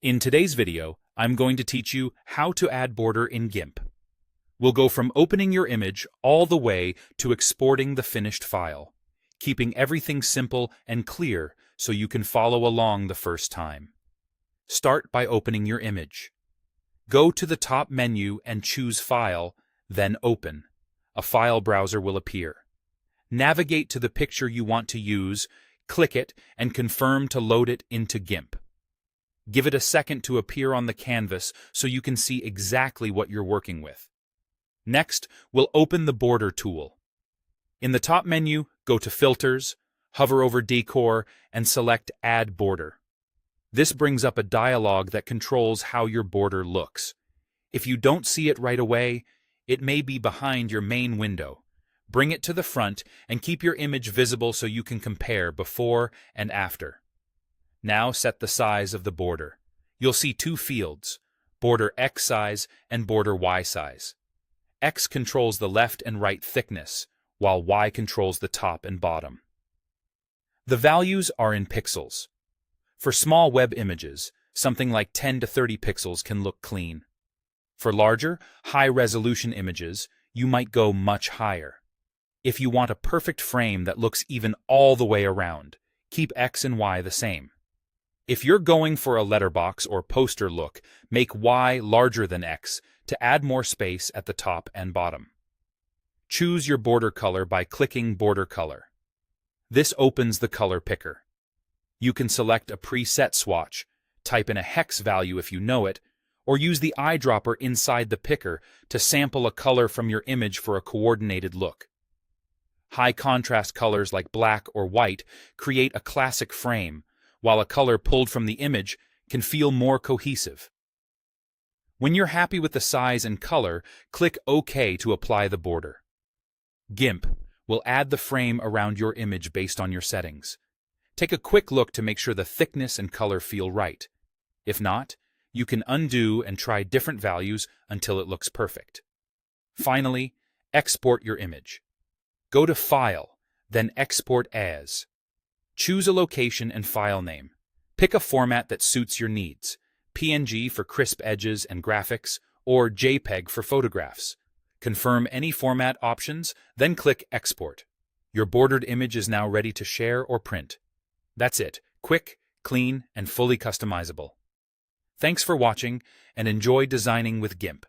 In today's video, I'm going to teach you how to add border in GIMP. We'll go from opening your image all the way to exporting the finished file, keeping everything simple and clear so you can follow along the first time. Start by opening your image. Go to the top menu and choose File, then Open. A file browser will appear. Navigate to the picture you want to use, click it, and confirm to load it into GIMP. Give it a second to appear on the canvas so you can see exactly what you're working with. Next, we'll open the Border tool. In the top menu, go to Filters, hover over Decor, and select Add Border. This brings up a dialog that controls how your border looks. If you don't see it right away, it may be behind your main window. Bring it to the front and keep your image visible so you can compare before and after. Now set the size of the border. You'll see two fields, border X size and border Y size. X controls the left and right thickness, while Y controls the top and bottom. The values are in pixels. For small web images, something like 10 to 30 pixels can look clean. For larger, high-resolution images, you might go much higher. If you want a perfect frame that looks even all the way around, keep X and Y the same. If you're going for a letterbox or poster look, make Y larger than X to add more space at the top and bottom. Choose your border color by clicking Border Color. This opens the color picker. You can select a preset swatch, type in a hex value if you know it, or use the eyedropper inside the picker to sample a color from your image for a coordinated look. High contrast colors like black or white create a classic frame, while a color pulled from the image can feel more cohesive. When you're happy with the size and color, click OK to apply the border. GIMP will add the frame around your image based on your settings. Take a quick look to make sure the thickness and color feel right. If not, you can undo and try different values until it looks perfect. Finally, export your image. Go to File, then Export As. Choose a location and file name. Pick a format that suits your needs, PNG for crisp edges and graphics, or JPEG for photographs. Confirm any format options, then click Export. Your bordered image is now ready to share or print. That's it, quick, clean, and fully customizable. Thanks for watching, and enjoy designing with GIMP.